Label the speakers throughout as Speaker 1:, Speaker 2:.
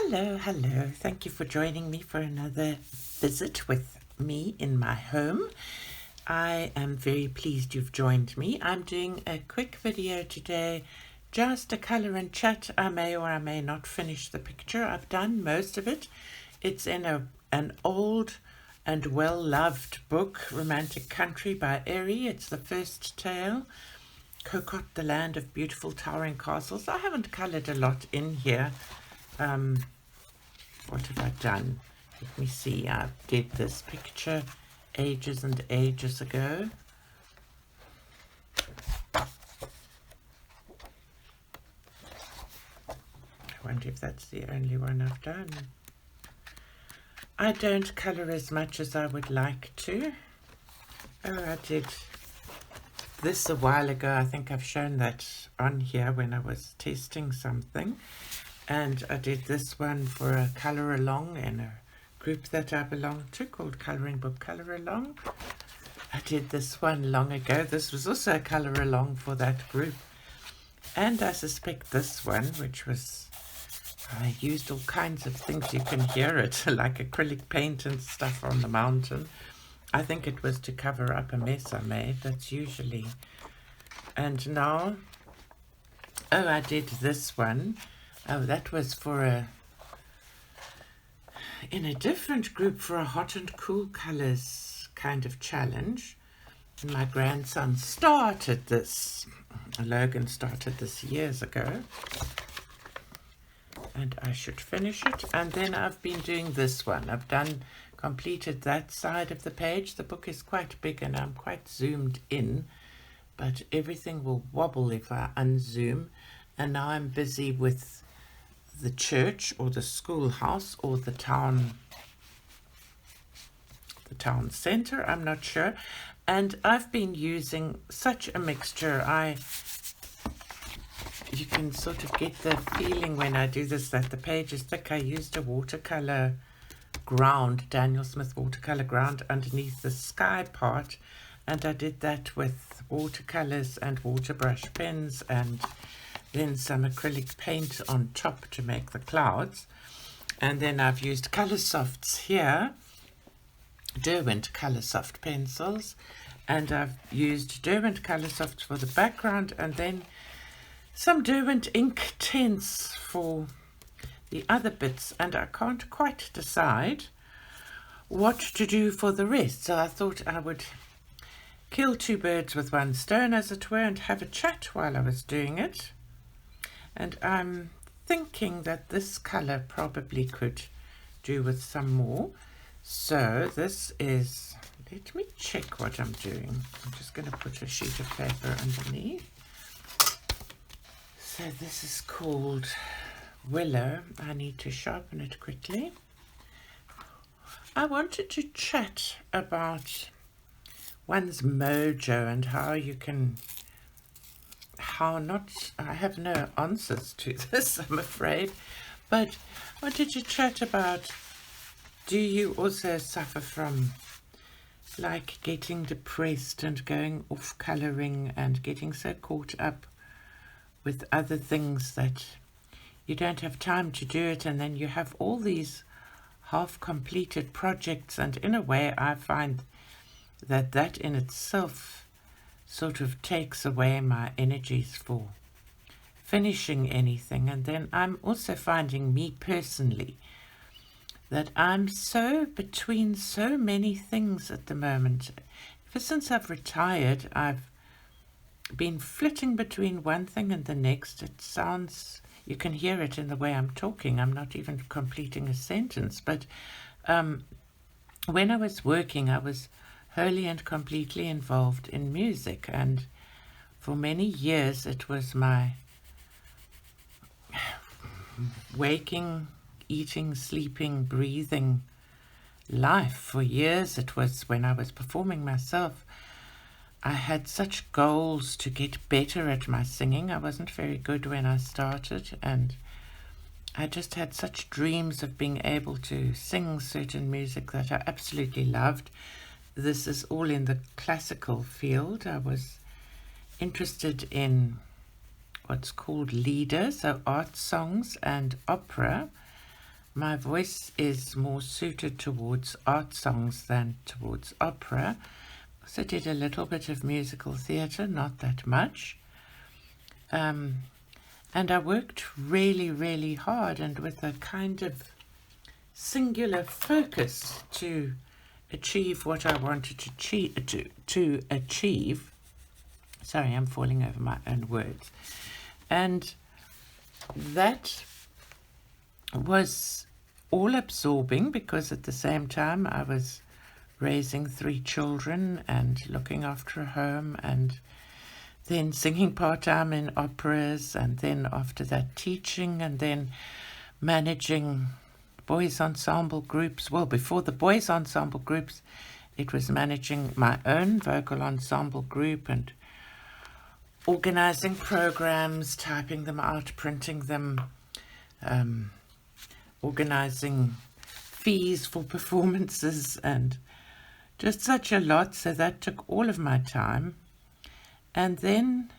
Speaker 1: Hello. Thank you for joining me for another visit with me in my home. I am very pleased you've joined me. I'm doing a quick video today, just a colour and chat. I may or I may not finish the picture. I've done most of it. It's in an old and well-loved book, Romantic Country by Airy. It's the first tale, Kokot, the Land of Beautiful Towering Castles. I haven't coloured a lot in here. What have I done? Let me see. I did this picture ages and ages ago. I wonder if that's the only one I've done. I don't colour as much as I would like to. Oh, I did this a while ago. I think I've shown that on here when I was testing something. And I did this one for a colour along in a group that I belong to called Colouring Book Colour Along. I did this one long ago. This was also a colour along for that group. And I suspect this one, which was, I used all kinds of things, you can hear it, like acrylic paint and stuff on the mountain. I think it was to cover up a mess I made. That's usually. And now, oh, I did this one. Oh, that was for in a different group for a hot and cool colours kind of challenge. And my grandson started this. Logan started this years ago. And I should finish it. And then I've been doing this one. I've completed that side of the page. The book is quite big and I'm quite zoomed in. But everything will wobble if I unzoom. And now I'm busy with the church or the schoolhouse or the town center, I'm not sure. And I've been using such a mixture. You can sort of get the feeling when I do this that the page is thick. I used a watercolor ground, Daniel Smith watercolor ground underneath the sky part, and I did that with watercolors and water brush pens and then some acrylic paint on top to make the clouds. And then I've used Colorsofts here, Derwent Colorsoft pencils, and I've used Derwent Colorsoft for the background, and then some Derwent ink tints for the other bits, and I can't quite decide what to do for the rest. So I thought I would kill two birds with one stone, as it were, and have a chat while I was doing it. And I'm thinking that this colour probably could do with some more. So this is, let me check what I'm doing. I'm just going to put a sheet of paper underneath. So this is called Willow. I need to sharpen it quickly. I wanted to chat about one's mojo and how you can... I have no answers to this, I'm afraid, but I wanted to chat about, do you also suffer from like getting depressed and going off colouring and getting so caught up with other things that you don't have time to do it, and then you have all these half-completed projects, and in a way I find that in itself sort of takes away my energies for finishing anything. And then I'm also finding, me personally, that I'm so between so many things at the moment. Ever since I've retired, I've been flitting between one thing and the next. It sounds, you can hear it in the way I'm talking. I'm not even completing a sentence. But when I was working, I was wholly and completely involved in music, and for many years it was my waking, eating, sleeping, breathing life. For years it was, when I was performing myself, I had such goals to get better at my singing. I wasn't very good when I started, and I just had such dreams of being able to sing certain music that I absolutely loved. This is all in the classical field. I was interested in what's called lieder, so art songs and opera. my voice is more suited towards art songs than towards opera. So I did a little bit of musical theatre, not that much. And I worked really, really hard and with a kind of singular focus to achieve what I wanted to achieve. Sorry, I'm falling over my own words. And that was all absorbing because at the same time I was raising 3 children and looking after a home and then singing part-time in operas, and then after that teaching, and then managing boys ensemble groups. Well, before the boys ensemble groups, it was managing my own vocal ensemble group and organizing programs, typing them out, printing them, organizing fees for performances, and just such a lot. So that took all of my time. And then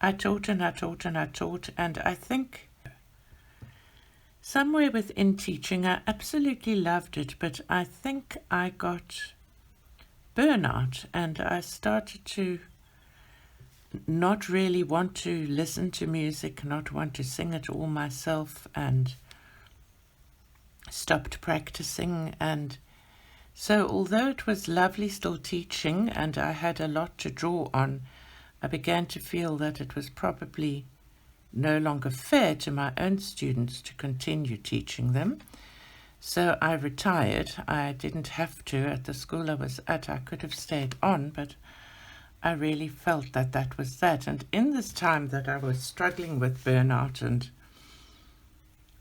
Speaker 1: I taught and I taught and I taught, and I think somewhere within teaching I absolutely loved it, but I think I got burnout and I started to not really want to listen to music, not want to sing it all myself, and stopped practicing. And so although it was lovely still teaching and I had a lot to draw on, I began to feel that it was probably no longer fair to my own students to continue teaching them. So I retired. I didn't have to at the school I was at. I could have stayed on, but I really felt that that was that. And in this time that I was struggling with burnout and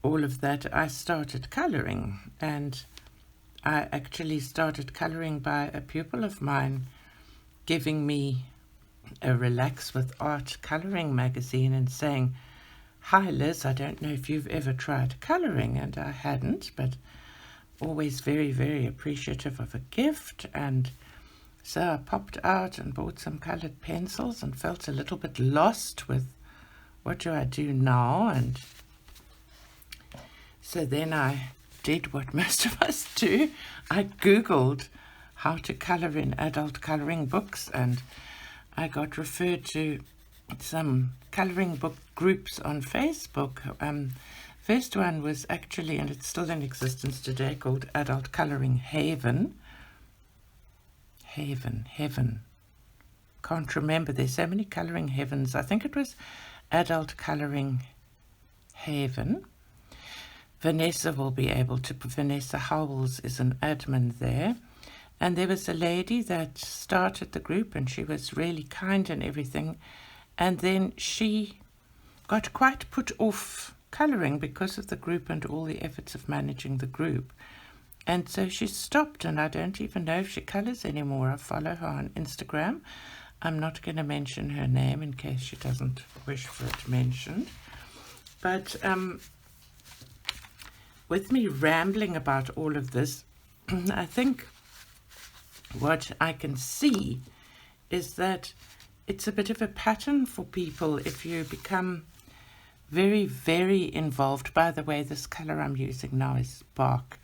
Speaker 1: all of that, I started colouring. And I actually started colouring by a pupil of mine giving me a Relax with Art colouring magazine and saying, "Hi Liz, I don't know if you've ever tried colouring," and I hadn't, but always very, very appreciative of a gift. And so I popped out and bought some coloured pencils and felt a little bit lost with what do I do now. And so then I did what most of us do. I Googled how to colour in adult colouring books, and I got referred to some colouring book groups on Facebook. First one was actually, and it's still in existence today, called Adult Colouring Haven. Heaven. Can't remember. There's so many colouring heavens. I think it was Adult Colouring Haven. Vanessa Howells is an admin there. And there was a lady that started the group, and she was really kind and everything. And then she got quite put off colouring because of the group and all the efforts of managing the group. And so she stopped, and I don't even know if she colours anymore. I follow her on Instagram. I'm not going to mention her name in case she doesn't wish for it mentioned. But with me rambling about all of this, I think what I can see is that it's a bit of a pattern for people if you become very, very involved. By the way, this colour I'm using now is Bark.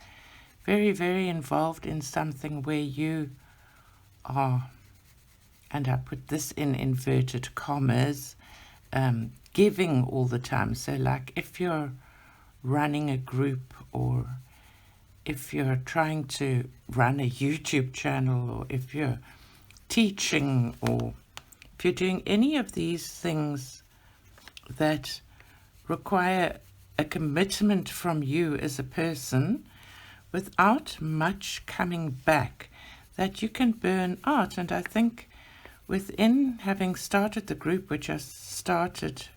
Speaker 1: Very, very involved in something where you are, and I put this in inverted commas, giving all the time. So like if you're running a group, or if you're trying to run a YouTube channel, or if you're teaching, or if you're doing any of these things that require a commitment from you as a person without much coming back, that you can burn out. And I think within having started the group, which I started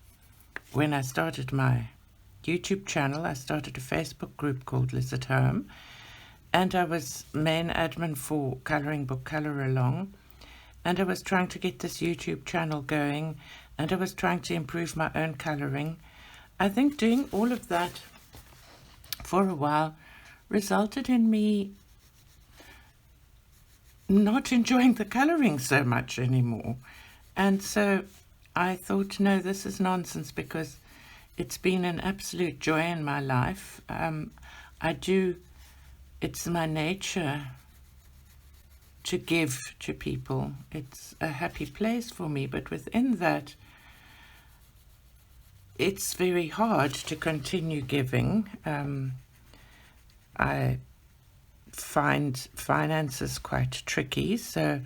Speaker 1: when I started my YouTube channel, I started a Facebook group called Liz at Home, and I was main admin for Colouring Book Colour Along, and I was trying to get this YouTube channel going, and I was trying to improve my own colouring. I think doing all of that for a while resulted in me not enjoying the colouring so much anymore. And so I thought, no, this is nonsense, because It's been an absolute joy in my life. It's my nature to give to people. It's a happy place for me, but within that, it's very hard to continue giving. I find finances quite tricky, so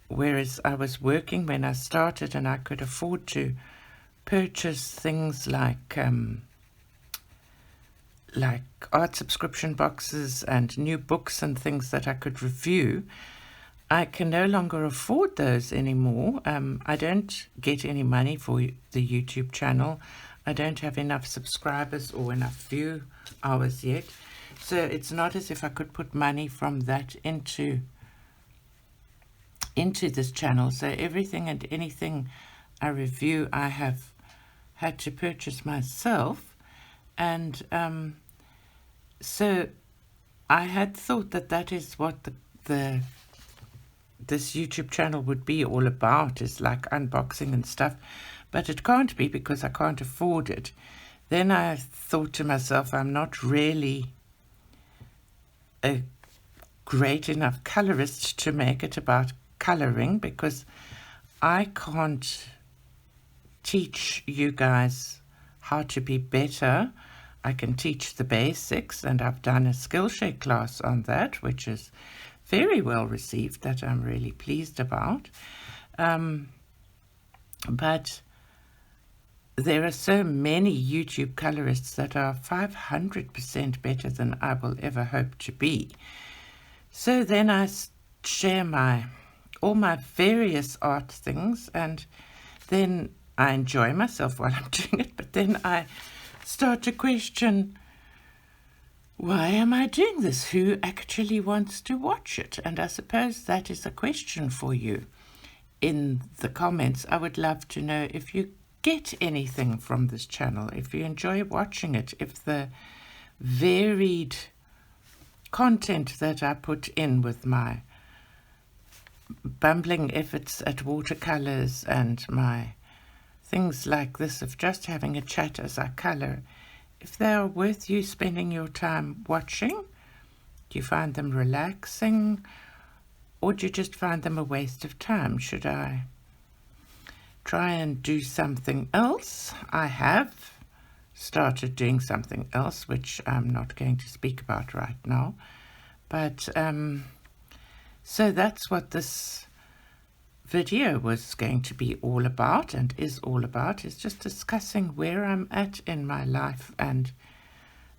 Speaker 1: whereas I was working when I started and I could afford to purchase things like art subscription boxes and new books and things that I could review, I can no longer afford those anymore. I don't get any money for the YouTube channel. I don't have enough subscribers or enough view hours yet. So it's not as if I could put money from that into this channel. So everything and anything I review, I have had to purchase myself. And so I had thought that is what this YouTube channel would be all about, is like unboxing and stuff, but it can't be because I can't afford it. Then I thought to myself, I'm not really a great enough colorist to make it about coloring, because I can't teach you guys how to be better. I can teach the basics, and I've done a Skillshare class on that, which is very well received, that I'm really pleased about. But there are so many YouTube colorists that are 500% better than I will ever hope to be. So then I share all my various art things, and then I enjoy myself while I'm doing it, but then I start to question, why am I doing this? Who actually wants to watch it? And I suppose that is a question for you in the comments. I would love to know if you get anything from this channel, if you enjoy watching it, if the varied content that I put in with my bumbling efforts at watercolors and my things like this of just having a chat as I color, if they are worth you spending your time watching. Do you find them relaxing, or do you just find them a waste of time? Should I try and do something else? I have started doing something else, which I'm not going to speak about right now. But so that's what this video was going to be all about, and is all about, is just discussing where I'm at in my life and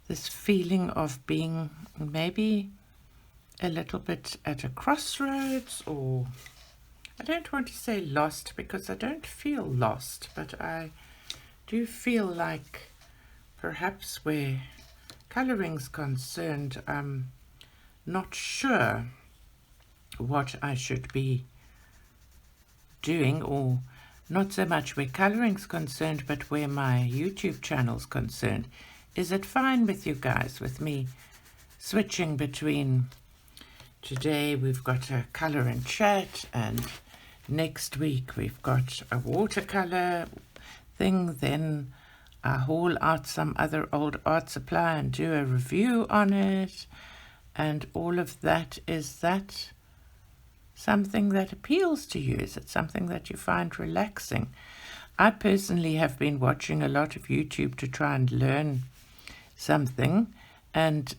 Speaker 1: this feeling of being maybe a little bit at a crossroads, or I don't want to say lost, because I don't feel lost, but I do feel like perhaps where coloring's concerned, I'm not sure what I should be doing, or not so much where coloring's concerned, but where my YouTube channel's concerned. Is it fine with you guys, with me switching between, today we've got a color and chat, and next week we've got a watercolor thing, then I haul out some other old art supply and do a review on it, and all of that? Is that something that appeals to you? Is it something that you find relaxing? I personally have been watching a lot of YouTube to try and learn something, and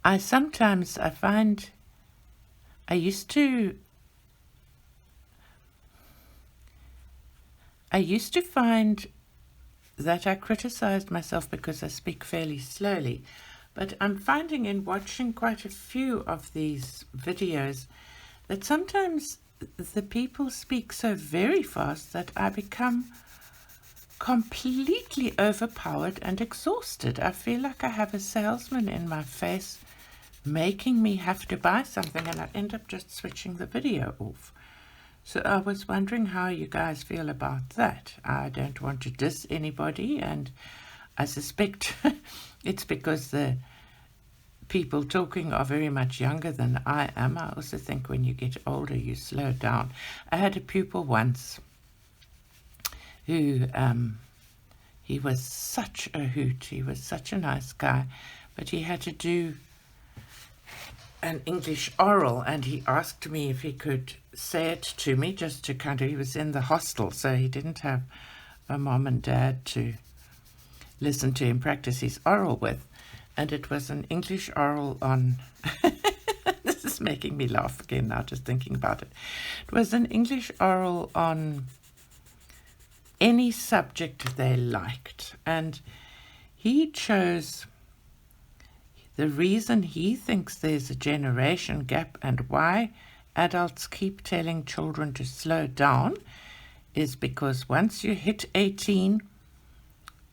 Speaker 1: I find I used to find that I criticized myself because I speak fairly slowly. But I'm finding in watching quite a few of these videos that sometimes the people speak so very fast that I become completely overpowered and exhausted. I feel like I have a salesman in my face making me have to buy something, and I end up just switching the video off. So I was wondering how you guys feel about that. I don't want to diss anybody, and I suspect it's because the people talking are very much younger than I am. I also think when you get older, you slow down. I had a pupil once who He was such a hoot. He was such a nice guy. But he had to do an English oral, and he asked me if he could say it to me, just to kind of, he was in the hostel, so he didn't have a mom and dad to listen to him practice his oral with. And it was an English oral on, this is making me laugh again now just thinking about it. It was an English oral on any subject they liked. And he chose the reason he thinks there's a generation gap and why adults keep telling children to slow down is because once you hit 18,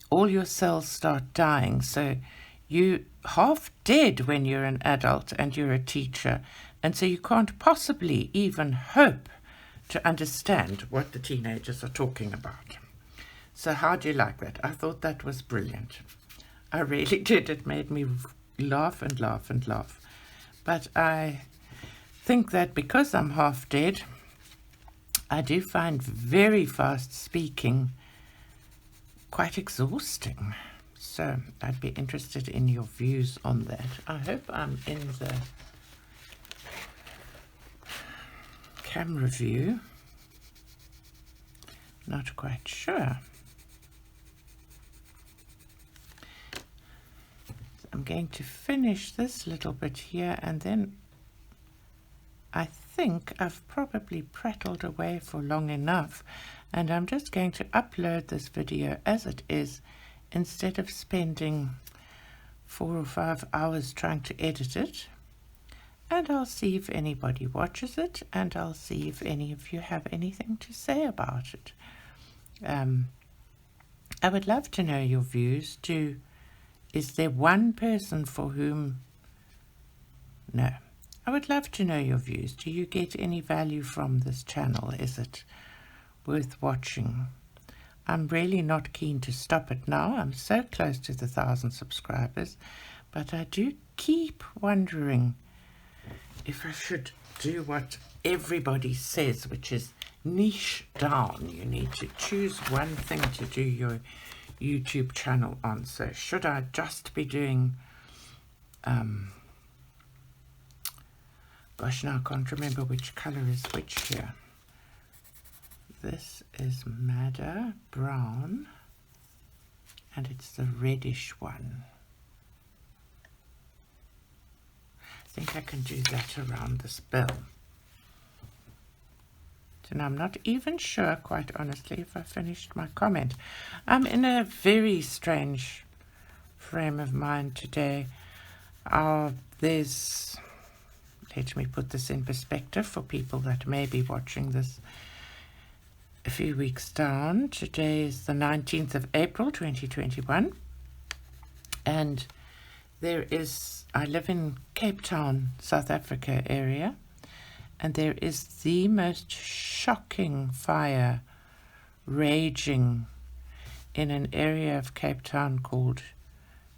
Speaker 1: all your cells start dying. So you're half dead when you're an adult and you're a teacher. And so you can't possibly even hope to understand what the teenagers are talking about. So how do you like that? I thought that was brilliant. I really did. It made me laugh and laugh and laugh. But I think that because I'm half dead, I do find very fast speaking quite exhausting. So I'd be interested in your views on that. I hope I'm in the camera view. Not quite sure. I'm going to finish this little bit here, and then I think I've probably prattled away for long enough, and I'm just going to upload this video as it is instead of spending 4 or 5 hours trying to edit it. And I'll see if anybody watches it, and I'll see if any of you have anything to say about it. I would love to know your views. Is there one person for whom? No. I would love to know your views. Do you get any value from this channel? Is it worth watching? I'm really not keen to stop it now. I'm so close to the 1,000 subscribers, but I do keep wondering if I should do what everybody says, which is niche down. You need to choose one thing to do your YouTube channel on. So should I just be doing gosh, now I can't remember which color is which here. This is madder brown, and it's the reddish one. I think I can do that around this bell. And I'm not even sure, quite honestly, if I finished my comment. I'm in a very strange frame of mind today. Let me put this in perspective for people that may be watching this a few weeks down. Today is the 19th of April, 2021. And I live in Cape Town, South Africa area. And there is the most shocking fire raging in an area of Cape Town called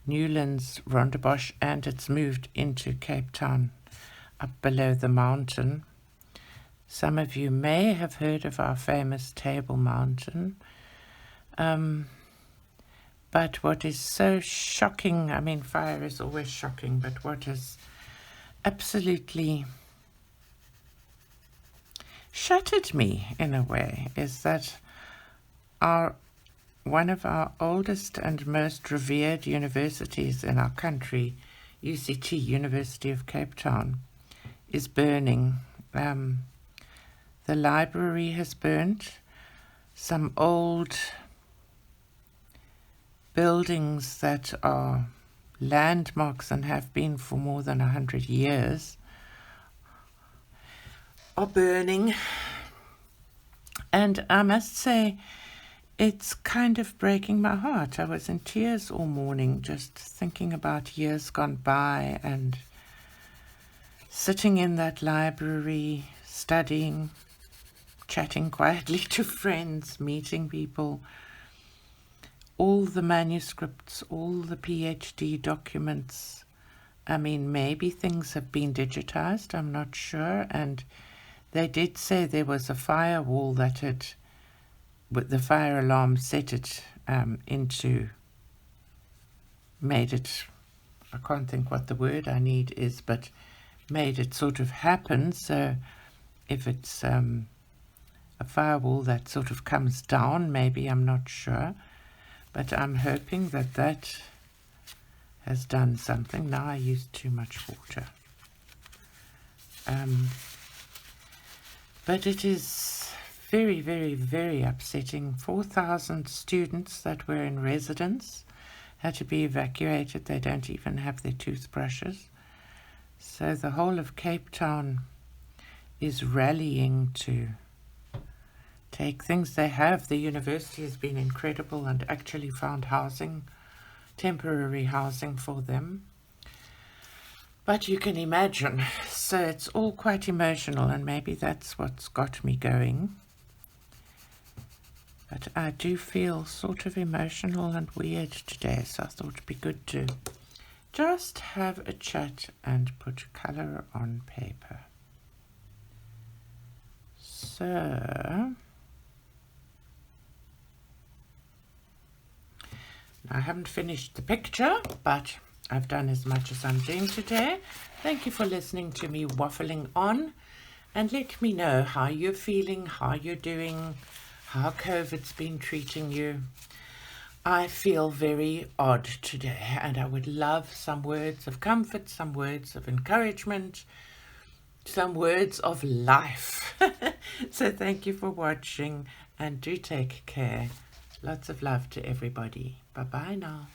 Speaker 1: Newlands, Rondebosch, and it's moved into Cape Town up below the mountain. Some of you may have heard of our famous Table Mountain. But what is so shocking, I mean, fire is always shocking, but what is absolutely shattered me in a way is that one of our oldest and most revered universities in our country, UCT, University of Cape Town, is burning. The library has burnt. Some old buildings that are landmarks and have been for more than 100 years are burning, and I must say it's kind of breaking my heart. I was in tears all morning just thinking about years gone by and sitting in that library, studying, chatting quietly to friends, meeting people, all the manuscripts, all the PhD documents. I mean, maybe things have been digitized, I'm not sure, and they did say there was a firewall that the fire alarm set it made it, I can't think what the word I need is, but made it sort of happen. So if it's a firewall that sort of comes down, maybe, I'm not sure, but I'm hoping that that has done something. Now I used too much water. But it is very, very, very upsetting. 4,000 students that were in residence had to be evacuated. They don't even have their toothbrushes. So the whole of Cape Town is rallying to take things. They have. The university has been incredible and actually found housing, temporary housing for them. But you can imagine, so it's all quite emotional, and maybe that's what's got me going. But I do feel sort of emotional and weird today, so I thought it'd be good to just have a chat and put colour on paper. So, I haven't finished the picture, but I've done as much as I'm doing today. Thank you for listening to me waffling on, and let me know how you're feeling, how you're doing, how COVID's been treating you. I feel very odd today, and I would love some words of comfort, some words of encouragement, some words of life. So thank you for watching, and do take care. Lots of love to everybody. Bye-bye now.